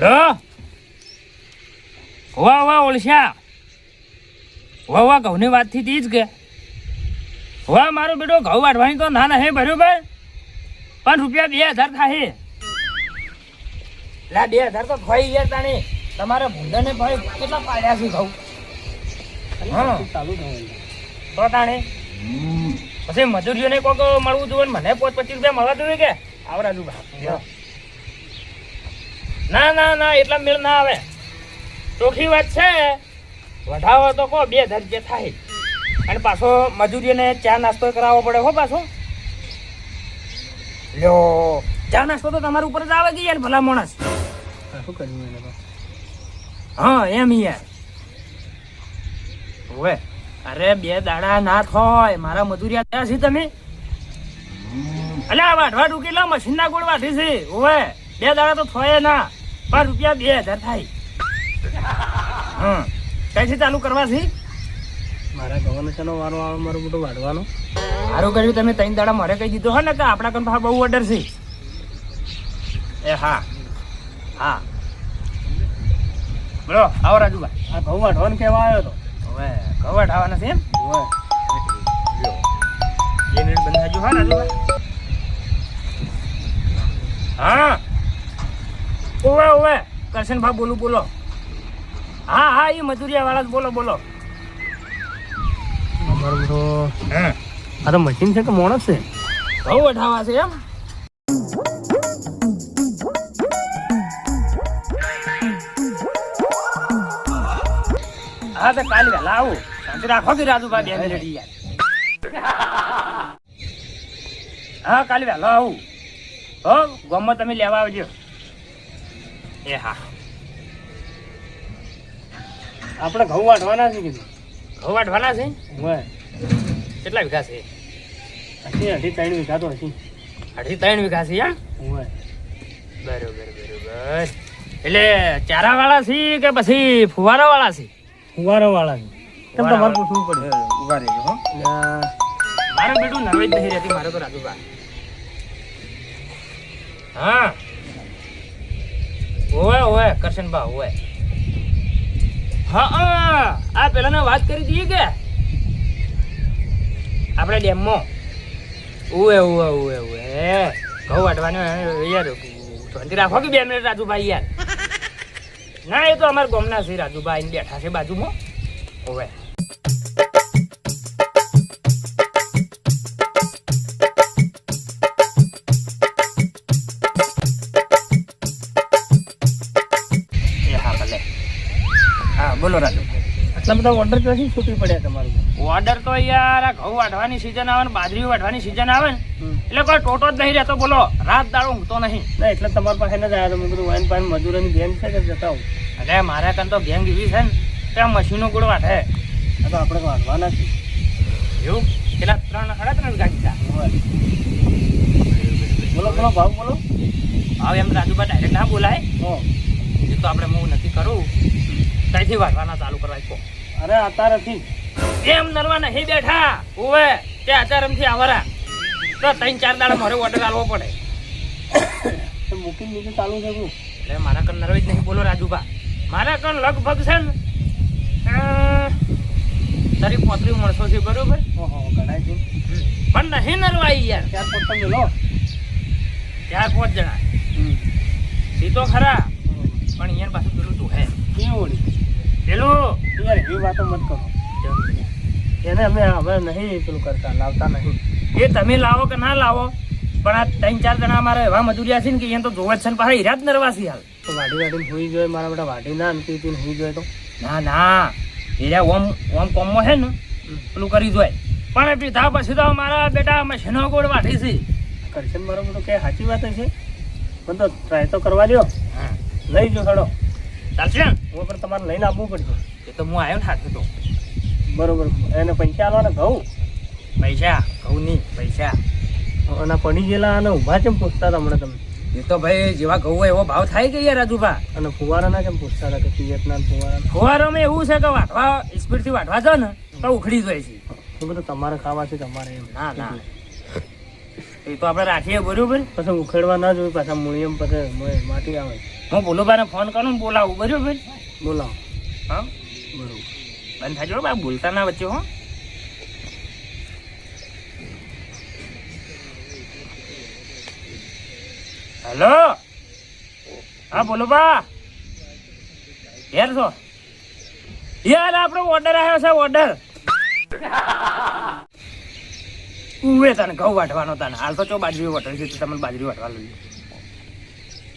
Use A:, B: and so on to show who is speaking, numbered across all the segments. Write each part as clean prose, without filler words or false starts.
A: Hello વાહ વાહ ઓળશા વાહ વાહ ઘઉંની વાત થી જ કે વાહ મારો બેટો ઘઉં વાઢવાની તો ના હે બરોબર પણ રૂપિયા 2000 થાય લા 2000 તો ભાઈ યાર તાણે તમારા ભૂંડાને ભાઈ કેટલા પાડ્યા છે ઘઉં હા ચાલુ તો તાણે પછી મજૂરીઓને કોક મળવું જોઈએ મને 25 રૂપિયા મળવા જોઈએ કે આવરાજુ ના ના ના એટલા મેળ ના આવે ચોખ્ખી વાત છે વધાવો તો કહો 2000 રૂપિયા થાય અને પાછો મજૂરીઓને ચા નાસ્તો કરાવવો પડે હો પાછો લ્યો ચા નાસ્તો તો તમારા ઉપર જ આવે કે યાર ભલા માણસ શું કર્યું એને હા એમ યાર ઓવે અરે 2 દાડા ના થાય મારા મજૂરિયા થયા છે તમે અલ્યા વાઢવા કેટલા મશીન ના ગોળ વાઢી છે ઓવે 2 દાડા તો થાય ના પણ રૂપિયા 2000 થાય કઈથી ચાલુ કરવા છે મારા ગવાનો છે વારો આવે મારો મોટો વાઢવાનો સારું કર્યું તમે 3 દાડા મારે કહી દીધો હે ને કે આપણા કંપા બહુ ઓર્ડર છે એ હા હા બોલો આવો રાજુભાઈ આ ઘઉં વાઢવાનું કેવા આવ્યો તો હવે ઘઉં વાઢવાના છે એમ હવે એ મિનિટ બંધાજો હા રાજુભાઈ હા ઓવે ઓવે કરશનભાઈ બોલું બોલો હા હા એ મજૂરિયા વાળા જ બોલો બોલો અમારું તો આ તો મશીન છે કે માણસ છે ઘઉં વઢાવા છે એમ હા તો કાલે વહેલા આવું શાંતિ રાખો કે રાજુભાઈ 2 મિનિટ યાર હા કાલે વહેલો આવું હો ગામમાં તમે લેવા આવજો એ હા આપણે ઘઉં વાઢવાના છે કીધું ઘઉં વાઢવાના છે કેટલા વીઘા છે 2.5-3 વીઘા તો હશે 2.5-3 વીઘા છે યાર બરોબર બરોબર એટલે ચારા વાળા છે કે પછી ફુવારા વાળા છે ફુવારા વાળા છે કેમ તમારે પૂછવું પડે ઉભા રહેજો હો મારે બેટું નરવેજ નહીં રહેતી મારે તો રાજુભા હા ઓવે ઓવે કરશનભા ઓવે હા આ પેલા ને વાત કરી દઈએ કે આપણે ડેમમાં ઓવે ઓવે ઓવે ઓવે ઘઉં વાટવાનું યાર શાંતિ રાખો કે 2 મિનિટ રાજુભાઈ યાર ના એ તો અમારા ગામના છે રાજુભાઈ બેઠા છે બાજુમાં ઓવે બોલો રાજુ આટલા બધા ઓર્ડર ક્યાંથી છૂટી પડ્યા તમારું ઓર્ડર તો યાર આ ઘઉં વાઢવાની સિઝન આવે ને બાજરી વાઢવાની સિઝન આવે ને એટલે કોઈ ટોટો જ નહીં રહેતો બોલો રાત દાડો ઊંઘતો નહીં ના એટલે તમારા પાસે ન જ આવ્યા મેં કીધું વાઈન પાન મજૂરોની ગેંગ છે કે જતા હું અરે મારા કાન તો ગેંગ એવી છે ને ત્યાં મશીનો ગોળ વાઢે આ તો આપણે વાઢવાના છે એવું પેલા 3-3.5 વીઘા બોલો બોલો ભાવ બોલો ભાવ એમ રાજુભાઈ ડાયરેક્ટ ના બોલાય એ તો આપણે હું નક્કી કરું ત્યાંથી વાઢવાના ચાલુ કરવા કહો અરે અત્યારેથી એમ નરવા નહીં બેઠા ઓવે તે અત્યારેથી આવરા તો 3-4 દાડા મારે ઓર્ડર આલવો પડે મૂકી નીચે ચાલુ છે એટલે મારા કન નરવા જ નહીં બોલો રાજુભા મારા કન લગભગ છે ને 30-35 માણસો છે બરોબર ગણાય છે પણ નહીં નરવાઈ યાર 4-5 તમે લો 4-5 જણા એ તો ખરા પણ અહીંયા પાછું પેલું તો હે કેવું પેલું યાર એવી વાતો મત કરો એને અમે હવે નહીં પેલું કરતા લાવતા નહીં એ તમે લાવો કે ના લાવો પણ આ 3-4 જણા અમારે એવા મજૂરિયા છે ને કે અહીંયા તો જોવા જ છે ને પાછા હીરા જ નરવાસી હાલ તો વાઢી હોઈ જોઈએ મારા બેટા વાઢી ના ને પીને હોઈ જોઈએ તો ના ના હીરા ઓમ કોમમાં છે ને પેલું કરી જોઈએ પણ પીધા પછી તો મારા બેટા મશીનો ગોળ વાઢી છે કરશે મારો મોટો કે સાચી વાત છે પણ તો ટ્રાય તો કરવા દો લઈ જો થોડો ચાલશે હું પણ તમારે લઈને આપવું પડશે એ તો હું આવ્યો ને હાથે તો બરોબર એને પૈસા આલવાના ઘઉં પૈસા ઘઉં નહીં પૈસા અને પડી ગયેલા અને ઊભા કેમ પૂછતા હતા હમણાં તમે એ તો ભાઈ જેવા ઘઉં હોય એવો ભાવ થાય કે યાર રાજુભા અને ફુવારાના કેમ પૂછતા હતા કે પિયતના ફુવારામાં એવું છે કે વાઢવા સ્પીડથી વાઢવા છે ને તો ઉખડી જાય છે શું બધું તમારે ખાવા છે તમારે એમ ના ના એ તો આપણે રાખીએ બરોબર.
B: પછી ઉખેડવા ના જોઈએ પાછા મૂળિયમ પછી માટી આવે.
A: હું ભોલુભાઈને ફોન કરું બોલાવું બરોબર.
B: બોલાવો.
A: હા
B: બરોબર.
A: બંધ થાજો બા, બોલતા ના વચ્ચે હો. હેલો, હા બોલો બા. યાર છો યાર, આપણો ઓર્ડર આવ્યો છે ઓર્ડર. ઉવે તને ઘઉં વાટવાનો તને હાલ તો ચો બાજરી વટર છે, તમને બાજરી વાટવા લઈ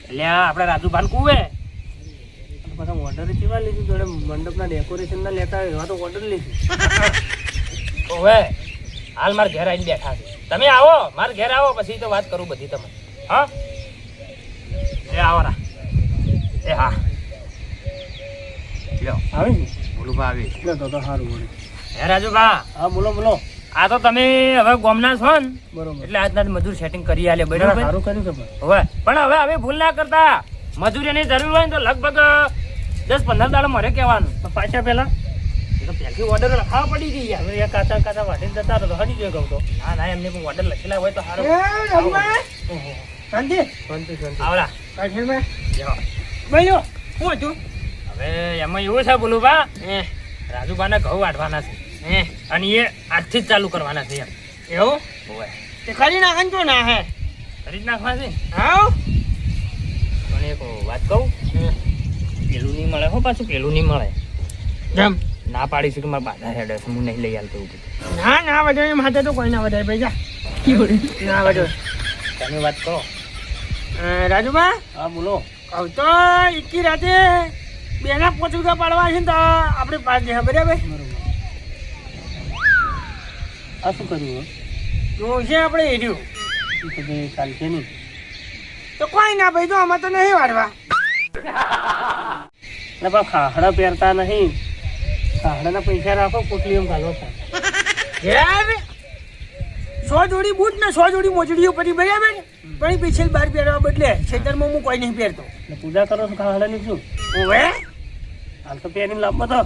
A: એટલે આપણે રાજુભાન કુવે
B: પાછા ઓર્ડર કેવા લીધું જોડે મંડપના ડેકોરેશન ના લેતા હોય એવા તો ઓર્ડર લીધું.
A: ઓવે હાલ મારા ઘેર આવીને બેઠા છે, તમે આવો મારા ઘેર આવો પછી તો વાત કરું બધી તમે. હા એ આવો રા. એ હા લ્યો
B: આવે છે.
A: બોલું બા આવી
B: તો સારું બોલે.
A: હે રાજુભા.
B: હા બોલો બોલો.
A: આ તો તમે હવે ગોમના છો ને
B: બરોબર,
A: એટલે આજના મજૂર સેટિંગ કરી આલે બરાબર.
B: સારું કર્યું છે
A: હવે પણ હવે ભૂલ ના કરતા, મજૂરીની જરૂર હોય ને તો લગભગ 10-15 દાડા મારે કહેવાનું.
B: પાછા પેલા
A: એ તો પહેલી ઓર્ડર લખાવા પડી ગઈ યાર.
B: હવે કાચા કાચા વાટીને જતા તો હડી ગયો કહું તો.
A: ના ના એમને પણ ઓર્ડર લખેલા હોય તો સારું.
B: શાંતિ શાંતિ શાંતિ.
A: આવડા
B: કાઠેડમાં
A: જાઓ.
B: ભાઈઓ શું હતું?
A: હવે એમાં એવું છે બોલું બા, રાજુબાના ઘઉં વાટવાના છે અને એ આજથી જ ચાલુ કરવાના છે એમ.
B: એવું
A: હોય
B: તે કરી નાખે તો ના હે
A: કરી જ નાખવા છે.
B: હા
A: પણ એક વાત કહું, પેલું નહીં મળે હો, પાછું પેલું નહીં મળે.
B: જેમ
A: ના પાડીશું કે મારા બાધા હેડે છે, હું નહીં લઈ આવતો એવું બધું.
B: ના ના વધારે માથે તો કોઈ ના વધારે ભાઈ જા ના વધારે.
A: તમે વાત કહો
B: રાજુબા.
A: હા બોલો.
B: કહું તો એકી રાતે 2 ના 5 રૂપિયા પાડવા છે ને તો આપણે 5 દે બરાબર. આ શું કર્યું જો છે આપણે એર્યું ચાલશે નહીં તો કોઈ ના ભાઈ, તો આમાં તો નહીં વાળવા. એટલે ખાખડા પહેરતા નહીં, ખાખડાના પૈસા રાખો પોટલી એમ ઘાલો છો. 100 જોડી બૂટ ને 100 જોડી મોજડીઓ પડી બરાબર, પણ પીછે 12 પહેરવા બદલે ખેતરમાં હું કોઈ નહીં પહેરતો. પૂજા કરો છો ખાખડાની શું? ઓવે હાલ તો પહેરીને લાભમાં તો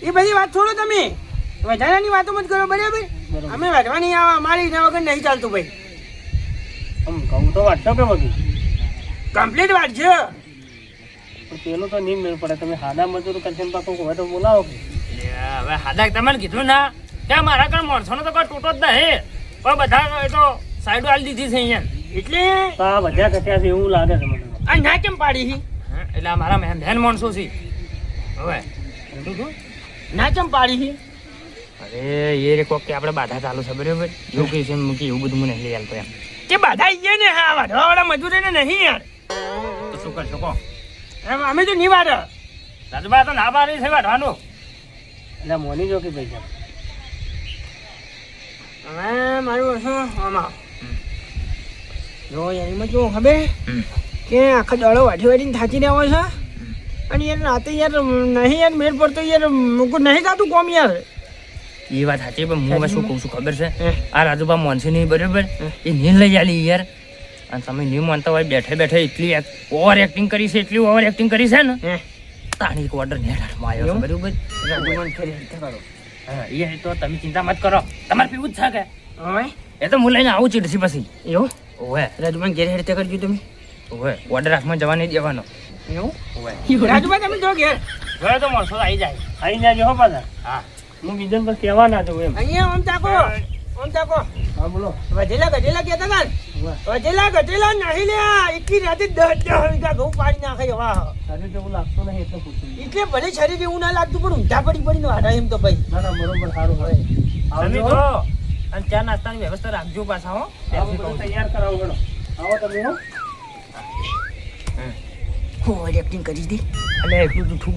B: એ બધી વાત છોડો તમે, વધારાની વાતો મત કરો બરાબર. અમે વાંચવાની આવા અમારી એના વગર નહીં ચાલતું ભાઈ. આમ કહું તો વાંચશો કે બધું કમ્પ્લીટ વાંચજો. પેલું તો નહીં મેળ પડે, તમે હાદા મજૂર કરશે પાછું હોય તો બોલાવો.
A: હવે હાદા તમારે કીધું ના ત્યાં મારા કારણે માણસોનો તો કોઈ તૂટો જ નહીં, પણ બધા એ તો સાઈડો આલી દીધી છે અહીંયા.
B: એટલે આ બધા કચ્યા છે એવું લાગે છે મને. આ ના કેમ પાડી છે?
A: એટલે આ મારા મહેન માણસો છે. હવે
B: ના કેમ પાડી છે?
A: અરે એ કોક કે આપણે બાધા ચાલુ છે બરાબર, એવું કઈ છે મૂકી એવું બધું મને લઈ આવતો એમ.
B: કે બાધા ગયા ને હા વાળા મજૂરીને નહીં યાર,
A: તો શું કરશો કહો?
B: અમે તો નહીં વાળે.
A: રાજુભા તો ના પાડી છે વાઢવાનું.
B: એટલે મોની જો કે પૈસા હવે મારું શું આમાં જો યાર એમાં જો ખબર કે આખા દડો વાઢી વાઢીને થાકી રહ્યો છે અને યાર રાતે યાર નહીં યાર મેળ પડતો યાર મૂકું નહીં થતું કોમ યાર.
A: એ વાત સાચી, પણ હું શું કહું છું ખબર છે, આ રાજુભા મોનસી નહીં બરાબર, એ નીંદ લઈ આલી યાર. અને તમે નહીં માનતા હોય બેઠે બેઠે એટલી ઓવર એક્ટિંગ કરી છે, એટલી ઓવર એક્ટિંગ કરી છે ને તાણી એક ઓર્ડર નેટ હાથમાં આવ્યો છે બરાબર. હા એ તો તમે ચિંતા મત કરો, તમારે પીવું જ છે કે? એ તો હું લઈને આવું ચીડસી પછી.
B: એવું
A: ઓવે
B: રાજુભાઈ ઘેર હેરતે કરજો તમે.
A: ઓવે ઓર્ડર હાથમાં જવા નહીં દેવાનો.
B: એવું
A: ઓવે
B: રાજુભાઈ તમે જો ઘેર
A: જોયો તો માણસો આવી જાય.
B: આવી જાજો હો પાછા.
A: હા
B: હું બીજન પર કહેવા ના જવું એમ. અહીંયા આમ તાકો આમ તાકો. હા બોલો. વધેલા ગઢેલા કહેતા હતા વધેલા નહીં લે એટલી રાતે 10 વીઘા ઘઉં પાડી નાખે. વાહ શરીર જેવું લાગતું નહીં એટલે પૂછ્યું. એટલે ભલે શરીર જેવું ના લાગતું પણ ઊંધા પડી ને વાડા એમ તો ભાઈ. ના ના બરોબર સારું હોય.
A: તમે તો અને ચા નાસ્તાની વ્યવસ્થા રાખજો પાછા હો.
B: તૈયાર કરાવો ગણો. આવો તમે હો. ઓવર એક્ટિંગ કરી દી.
A: એટલે એટલું જૂઠું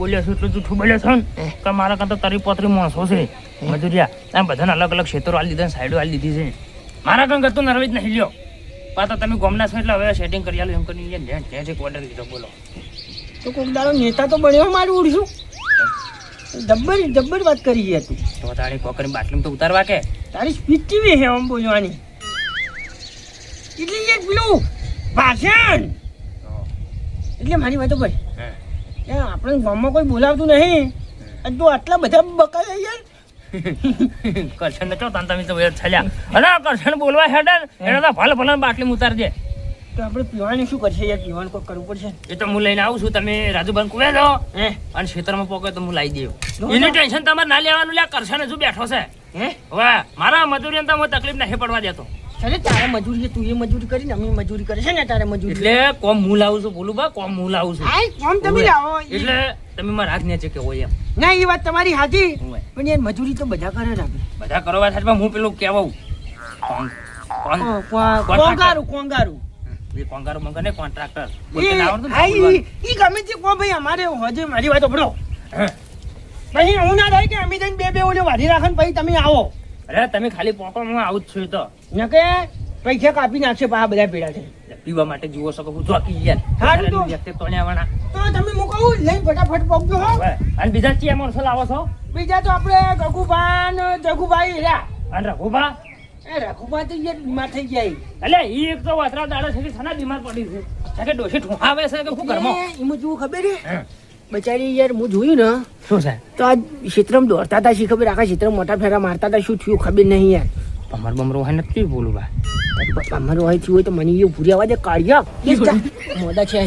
A: બોલ્યો છો ને કે મારા કાં તો તરી પોતરી માણસો છે મજૂરિયા, એમ બધાને અલગ અલગ ક્ષેત્રો આલી દીધા, સાઈડો આલી દીધી છે. મારા કાં કરતું નરવેજ નહીં લ્યો. પાછા તમે ગોમના છો એટલે હવે સેટિંગ કરી આલો એમ કરીને ત્યાં એક ઓર્ડર લીધો. બોલો
B: તો કોઈક દાડો નેતા તો બન્યો મારું ઉડશું. જબ્બર વાત કરી છે તું
A: તો તારી કોકરી બાટલીમાં તો ઉતારવા કે
B: તારી સ્પીચ કેવી છે આમ બોલવાની. એટલે એક પેલું ભાષણ એટલે મારી વાતો ભાઈ આપણે ગામમાં કોઈ બોલાવતું નહીં અને તું આટલા બધા બકા યાર
A: કરશન ચો તાન તમે તો છલ્યા અરે કરશન બોલવા હેડે એને તો ભલે ભલે બાટલી ઉતારજે.
B: તો આપણે પીવાનું શું કરશે યાર? પીવાનું કોઈ કરવું પડશે.
A: એ તો હું લઈને આવું છું, તમે રાજુભાઈ કુવે દો અને ખેતરમાં પોકે તો હું લાવી દઉં. એની ટેન્શન તમારે ના લેવાનું. લ્યા કરશન હજુ બેઠો છે. હવે મારા મજૂરી તો હું તકલીફ નહીં પડવા દેતો.
B: ચાલે તારે મજૂરી, તું એ મજૂરી કરીને અમે મજૂરી કરે છે ને તારે મજૂરી.
A: એટલે કોમ હું લાવું છું, બોલું બા કોમ હું લાવું છું.
B: કોમ તમે લાવો
A: એટલે તમે મારા હાથ ને કે હોય એમ.
B: ના એ વાત તમારી સાચી, પણ યાર મજૂરી તો બધા કરે ને આપણે.
A: બધા કરવા થાય હું પેલું કહેવાઉં
B: કોંગારું
A: કોંગારું મંગા ને કોન્ટ્રાક્ટર
B: ઈ ગમે તે કો ભાઈ. અમારે હજે મારી વાત ઓપડો પછી હું ના થાય કે અમે જઈને બે ઓલે વાઢી રાખે પછી તમે આવો.
A: અરે તમે ખાલી પોકો હું આવું જ છું. તો
B: ન કે પૈસા કાપી નાખશે પા બધા પેડા છે
A: પીવા માટે જુઓ શકો હું જોકી યાર.
B: હારું તો
A: વ્યક્તિ તોણ્યાવાના
B: તો તમે મુકાવું લઈને ફટાફટ પગજો હો.
A: અને બીજા ચિયા માણસો લાવો છો?
B: બીજા તો આપણે ગગુભા ને જગુભાઈ હેરા
A: અને રઘુભા.
B: એ રઘુભા તો યાર બીમાર થઈ જાય.
A: એટલે ઈ એક તો વાતરા દાડે છે કે સના બીમાર પડી છે કે ડોશી ઠુહાવે છે કે શું ઘરમાં
B: એમાં જેવું ખબર છે બચારી યાર હું જોયું ને
A: શું છે
B: તો આ ક્ષેત્રમાં દોડતા હતા. શી ખબર આખા ક્ષેત્રમાં મોટા ફેરા મારતા હતા. શું થયું ખબર નહીં યાર.
A: પમર બમરો હોય નથી બોલું બા.
B: અમારું હોય થયું હોય તો મને એ ભૂરી આવા દે કાઢ્યા મોડા છે.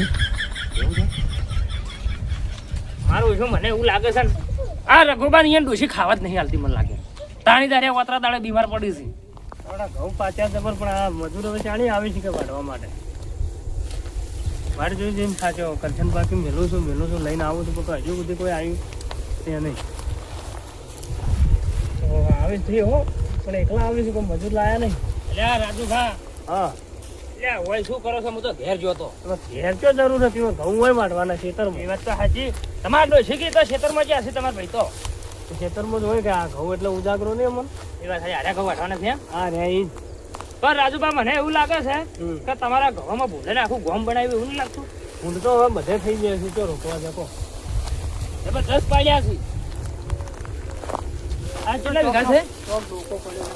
A: મારું શું મને એવું લાગે છે ને આ રઘુબા અહીંયા ડોશી ખાવા જ નહીં હાલતી મને લાગે. તાણી દારે વાતરા દાડે બીમાર પડી છે.
B: ઘઉં પાછા જબર પણ આ મજૂર હવે ચાણી આવે છે કે વાઢવા માટે. મારે જોઈ જઈને સાચો કરશન બાકી મેલું છું લઈને આવું છું પણ હજુ સુધી કોઈ આવ્યું તે નહીં. તો આવે છે હો પણ એકલા આવે છે કોઈ મજૂર લાયા નહીં.
A: એટલે આ રાજુભા
B: હા
A: એટલે હોય શું કરો છો? હું તો ઘેર જોતો.
B: ઘેર ક્યાં જરૂર નથી, ઘઉં હોય વાઢવાના ખેતરમાં.
A: એ વાત તો સાચી. તમારે ડોશી કે તો ખેતરમાં જ્યાં છે તમારા ભાઈ તો
B: ખેતરમાં જ હોય કે આ ઘઉં એટલે ઉજાગરો નહીં અમને.
A: એ વાત સાચી. હારે ઘઉં વાટવાના છે એમ?
B: હા રે ઈ
A: પણ રાજુભા મને એવું લાગે છે કે તમારા ઘઉંમાં ભૂલે આખું ગોમ બનાવ્યું એવું નહીં લાગતું?
B: ઊંડ તો હવે બધે થઈ ગયા છે. તો રોકવા જકો
A: જબરદસ્ત પાડ્યા છે. આ કેટલા વીઘા છે?
B: ચોક ડોકો પડ્યો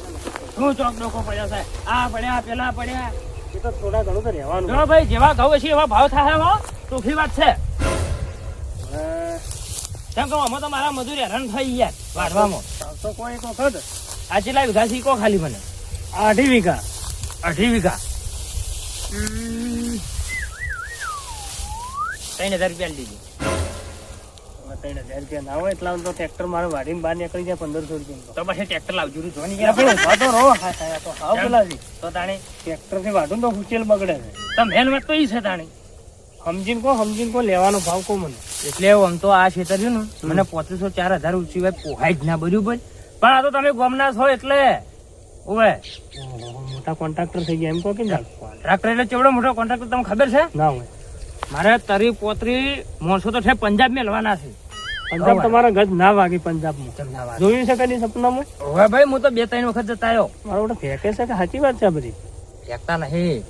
A: શું ચોક ડોકો પડ્યા છે? આ પડ્યા પેલા પડ્યા.
B: એ તો થોડા ઘણું તો રહેવાનું.
A: જો ભાઈ જેવા ઘઉં છે એવા ભાવ થાય હો. ચોખ્ખી વાત છે. કેમ કહો અમે તો મારા મજૂરી હેરાન થઈ યાર વાઢવામાં.
B: તો કોઈ એક વખત
A: આ કેટલા વીઘા છે? કહો ખાલી મને.
B: 8 વીઘા.
A: 8 વીઘા. 3000 રૂપિયા લીધી.
B: 3000 રૂપિયા ના હોય એટલા તો ટ્રેક્ટર મારે વાડીને બહાર નીકળી જાય 1500 રૂપિયા.
A: તો પછી ટ્રેક્ટર લાવજો જો નહીં
B: તો રો તો હાવ પેલા છે.
A: તો તાણી
B: ટ્રેક્ટર થી વાઢું તો ઉચેલ બગડે છે.
A: તો મેન વાત તો ઈ છે તાણી.
B: સમજીને કો લેવાનો ભાવ કો મને.
A: એટલે આમ તો આ ખેતર છે ને મને 3500-4000 ઊંચી હોય પોહાય જ ના બર્યું પણ આ તો તમે ગોમના છો એટલે ઓવે
B: મોટા કોન્ટ્રાક્ટર થઈ ગયા એમ કહો કે
A: કોન્ટ્રાક્ટર એટલે ચેવડો મોટો કોન્ટ્રાક્ટર તમને ખબર છે?
B: ના હોય.
A: મારે 30-35 માણસો તો છે પંજાબ મેળવાના છે.
B: પંજાબ તમારા ગજ ના વાગી પંજાબમાં જોયું છે કદી સપનામાં?
A: હવે ભાઈ હું તો 2-3 વખત જતા આવ્યો.
B: મારો ઓટો ફેંકે છે કે સાચી વાત છે આ બધી?
A: ફેંકતા નહીં.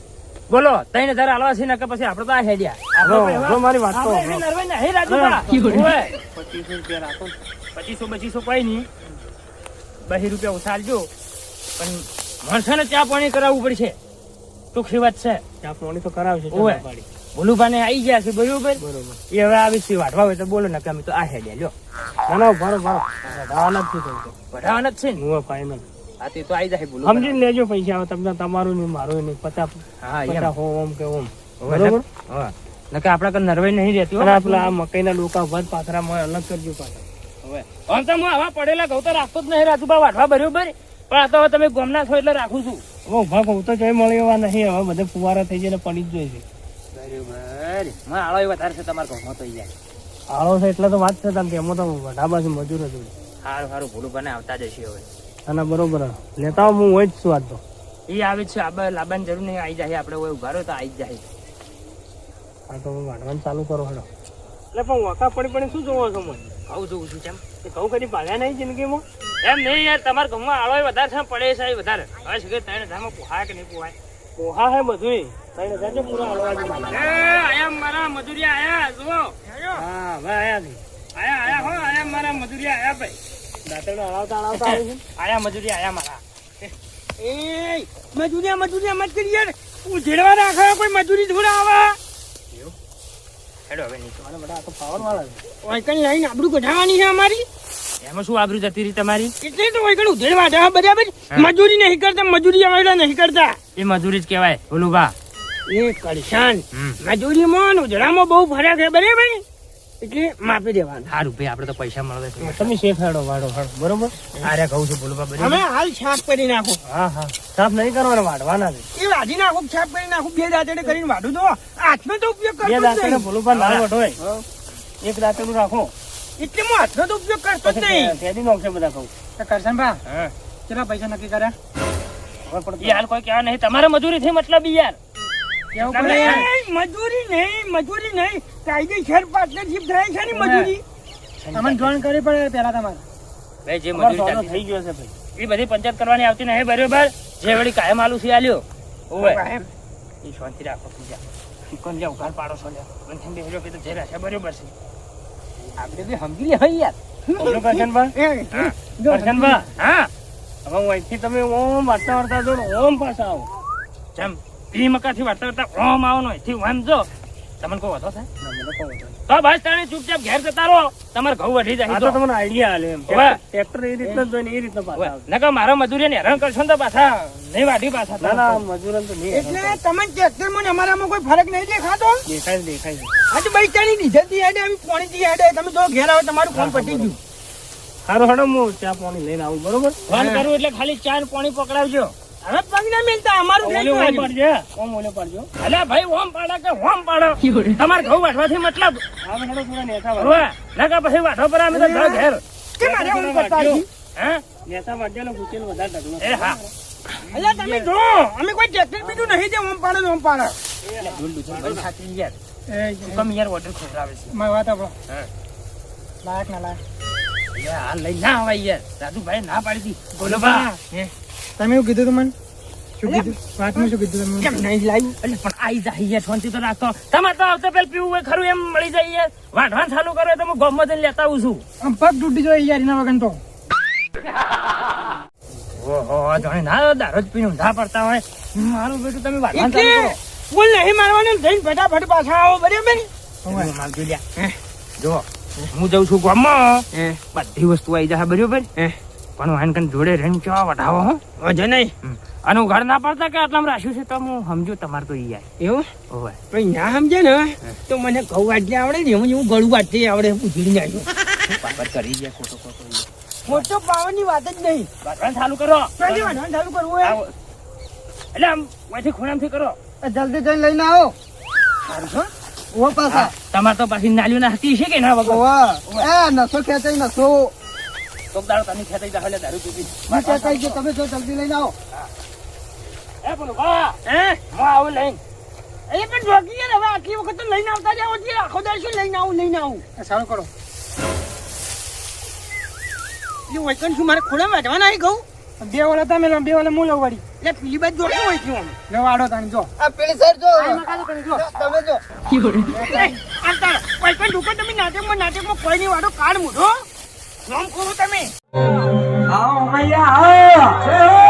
A: બોલો 3000 આલવા છે ને કે પછી આપડે તો આ હેડ્યા
B: મારી વાત તો
A: 2500 રૂપિયા રાખો. 2500 કોઈ નહીં. 2 રૂપિયા ઉછાલજો પણ માણસો ને ચા પાણી કરાવવું પડશે. ચોખ્ખી વાત છે.
B: ચા પાણી તો કરાવશે.
A: ભોલુભાને આવી ગયા છે બરોબર.
B: બરોબર
A: એ હવે આવી છે વાઢવા હોય તો બોલો ને કે અમે તો આ હેડ્યા લ્યો.
B: ના વઢાવાના જ છે.
A: વઢાવાના જ છે ને?
B: હું ફાઈનલ.
A: હા તે તો આવી જાય બોલો.
B: સમજીને લેજો પૈસા. હવે તમને તમારું નહીં મારું નહીં 50 ઓમ કે ઓમ બરોબર.
A: હા નકે આપડા કઈ નરવાઈ નહીં રહેતી.
B: પેલા મકાઈના ડોકા વધ પાથરા અલગ કરજો પાછા.
A: હવે આમ તો હું આવા પડેલા ઘઉં તો રાખતો જ નહીં રાજુભા વાઢવા બરોબર. પણ આ તો હવે તમે ગોમના છો એટલે રાખું છું.
B: હવે ઉભા કહું તો જોઈ મળી એવા નહીં. હવે બધે ફુવારા થઈ જાય પડી જ જોઈએ છે.
A: બરોબર મને આળો વધારે છે તમારા ઘઉંમાં તો યાર.
B: આળો છે એટલે તો વાત છે કે એમાં તો વઢાબા છે મજૂર જ હોય.
A: સારું ભોલુભાને આવતા જશે હવે.
B: અને બરોબર લેતા હું હોય જ છું આજ તો.
A: એ આવે છે આ લાવવાની જરૂર નહીં. આવી જાય આપણે ઉભા રહ્યો તો આવી જ જાય.
B: હા તો વાઢવાનું ચાલુ કરો હેડો. એટલે પણ વખા પડી શું જોવો છો મને?
A: આવું જોઉં છું કેમ?
B: ઘઉં કદી પાડ્યા નહીં જિંદગીમાં?
A: એમ નહીં યાર તમારા ઘઉંમાં આળો વધારે છે પડે છે વધારે. હવે શું 3000 પોહાય કે નહીં પોહાય?
B: પોહા હે બધું 3000 પૂરા હળવા.
A: આયા મારા મજૂરિયા આયા જુઓ.
B: હા ભાઈ
A: આયા મારા મજૂરિયા આયા ભાઈ.
B: દાંતરડો હળાવતા આવે છે.
A: આયા મજૂરિયા આયા મારા.
B: એ મજૂરિયા મત કરી યાર. ઉજેડવા રાખો કોઈ મજૂરી થોડા આવે.
A: હેડો હવે નહીં
B: તો બધા તો પાવર વાળા છે. ઓય કઈ લાઈન આબરૂ કઢાવવાની છે અમારી.
A: એમાં શું આબરૂ જતી રહી તમારી?
B: એટલે તો વૈકણ ઉધેડ વાટા બરાબર. મજૂરી નહીં કરતા, મજૂરી આવેલા નહીં કરતા.
A: એ મજૂરી જ કહેવાય ભોલુભા.
B: એ કરશાન મજૂરીમાં ને ઉધડામાં બહુ ફરક છે બરાબર. એટલે માપી દેવાનું.
A: સારું ભાઈ, આપણે તો પૈસા મળે છે.
B: તમે શેફ હેડો વાડો બરોબર.
A: આરે કહું છું ભોલુભા બરાબર.
B: અમે હાલ છાપ કરી નાખો.
C: હા હા સાફ નહીં કરવાનો, વાઢવાના છે.
B: એ વાઢી નાખું, છાપ કરી નાખું, બે દાંતેડે કરીને વાઢું તો હાથનો તો ઉપયોગ
C: બે
B: કરતો જ
C: દાંતેડે
B: નહીં.
C: ભૂલું પર ના વઢોય. એક દાંતેડું રાખો
B: એટલે હું હાથનો તો ઉપયોગ કરતો જ નહીં.
C: તેડી નોખશે બધા કહું.
B: કરશનભા
A: હા.
B: કેટલા પૈસા નક્કી કર્યા?
C: ખબર પડતી
A: એ હાલ કોઈ કહેવા નહીં, તમારે મજૂરી થી મતલબ ઈ યાર.
B: મજૂરી નહીં કાયદેસર પાર્ટનરશિપ થાય છે ને મજૂરી.
C: તમને જોઈન કરી પડે પેલા તમારે.
A: ભાઈ જે
C: અમારો
A: મજૂરી
C: સોનો
A: ચાલતી
C: થઈ ગયો છે ભાઈ.
A: એ બધી પંચાયત કરવાની આવતી નહીં બરોબર. જે વળી કાયમ આલુ છે આલ્યો ઓવે એ શાંતિ રાખો બીજા કોણ લે ઉઘાડ પાડો છો લે બંધન બેહજો કે તો જે રહેશે બરોબર છે. આપણે બી સમજી લે હઈ યાર.
C: બોલો કરશનભા. કરશનભા,
A: હા
C: હવે હું અહીંથી તમે ઓમ વાર્તા વાર્તા જો ને ઓમ પાછા આવો.
A: જેમ ઈ મકાથી વાર્તા કરતા ઓમ આવવાનો એથી ઓમ જો તમને કોઈ વધો થાય
C: ના, મને કહો તો.
A: તો બસ તાણે ચૂપચાપ ઘેર જતા રહો. તમારે ઘઉં વઢી
C: આ
A: જાય
C: તો
A: તો
C: તમને આઈડિયા આલે એમ.
A: હવે.
C: ટ્રેક્ટર એ રીતના જ જોઈને એ રીતના પાછા આવે.
A: નકર મારા મજૂરીને હેરાન કરશો ને તો પાછા નહીં વાઢી પાછા
C: ના ના મજૂરન તો નહીં
B: એટલે તમને ટ્રેક્ટરમાં ને અમારામાં કોઈ ફરક નહીં દેખાતો.
C: દેખાય છે, દેખાય છે.
B: આજે પૈસાની લીધેથી હેડે અમે પોણીથી હેડે તમે તો ઘેર આવો તમારું કામ પતી ગયું.
C: હારું હેડો હું ચા પાણી લઈને આવું બરોબર.
A: ફોન કરું એટલે ખાલી ચાર પાણી પકડાવજો.
B: હવે પગ ના મિલતા અમારું થઈ
C: ઓલે ઓલે
B: ગયું.
C: પાડજે. ઓમ ઓલે પાડજો.
A: અલ્યા ભાઈ ઓમ પાડો કે ઓમ પાડો તમારે ઘઉં વાઢવાથી મતલબ
C: હા હેડો થોડા નેતા વાળો.
A: હવે નકર પછી વાઢો પર અમે તો જાઓ ઘેર.
B: કે મારે ઓમ કરતા હજી?
A: હે
C: નેતા વાળજાનો ગુચેલ વધારે ઢગલો.
A: એ હા
B: અલ્યા તમે જો અમે કોઈ ટ્રેક્ટર બીજું નહીં જે ઓમ પાડો ને ઓમ પાડો.
A: બધી ખાતી યાર કમ યાર ઓર્ડર ખોરાવે છે.
B: મારી વાત આપો.
A: હા.
B: લાયક ના લાયક.
A: યાર હાલ લઈ ના આવાય યાર. દાદુભાઈ ના પાડી દી. બોલો બા.
B: તમે એવું કીધું તું મને? શું કીધું? વાતમાં શું કીધું તમે? કેમ નહીં લાવ્યું?
A: એટલે પણ આઈ જાય યાર શાંતિ તો રાખતો. તમારે તો આવતા પેલ પીવું હોય ખરું એમ મળી જાય યાર. વાઢવાનું ચાલુ કરો તો હું ગોમમાં જઈને લેતા આવું છું.
B: આમ પગ તૂટી જાય યાર એના વગર તો.
A: ઓહો જાણે ના દારો જ પીને ઊંધા પડતા હોય. મારું બેટું તમે વાઢવાનું ચાલુ
B: એટલે
A: કરો.
B: ફૂલ નહીં મારવાનું જઈને ફટાફટ પાછા આવો બરાબર.
A: માગજો લ્યા. જો હું જઉં છું ગામમાં બધી વસ્તુ આવી જાય બરોબર પણ વાન કન જોડે રહીને કેવા વઢાવો હો
B: વાંધો નહીં.
A: અને ઉઘાડ ના પડતા કે આટલામાં રાખ્યું છે તો હું સમજુ તમારે તો ઈ યાર
B: એવું
A: ઓવે
B: પણ ના સમજે ને તો મને ઘઉં વાટલી આવડે ને હું ગળું વાટલી આવડે ઉધીડી નાખ્યું.
A: બાબર કરી ગયા ખોટો ખોટો
B: મોટો પાવરની વાત જ નહીં.
A: વાઢવાનું ચાલુ કરો.
B: ક્યાંથી વાટવાનું ચાલુ કરવું હોય?
A: આવો. એટલે આમ વાંથી ખૂણામથી કરો.
B: જલ્દી જઈને લઈને આવો.
A: સારું છો
B: ઓ પાછા
A: તમારે તો પાછી નાલીઓ ના હતી છે કે ના વગર
B: એ નસો ખેંચાઈ નસો
A: તો દાડો તમે ખેતાઈ જાવ એટલે દારૂ પીધી
B: ખેંચાઈ ગયો. તમે જો જલ્દી લઈને આવો.
A: એ બોલો બા હું આવું લઈને
B: એ પણ જોગી યાર હવે આટલી વખત તો લઈને આવતા જાઓ છીએ. આખો દાડો શું લઈને આવું. સારું કરો. એ વૈકન શું મારે ખોડા વાટવાના આવી કહું? બે વાળા તમે લો, બે વાળા હું લઉં વાળી. એટલે પેલી બાજુ જોડે હોય છે આમ. લો વાડો તાણી જો. આ પેલી સાઈડ જો. તમે જો. અંતર વૈકન ઢુકો તમે નાટકમાં કોઈ નહીં વાડો કાઢ મૂઢો. નામ કહો તમે. આવો મૈયા આવો.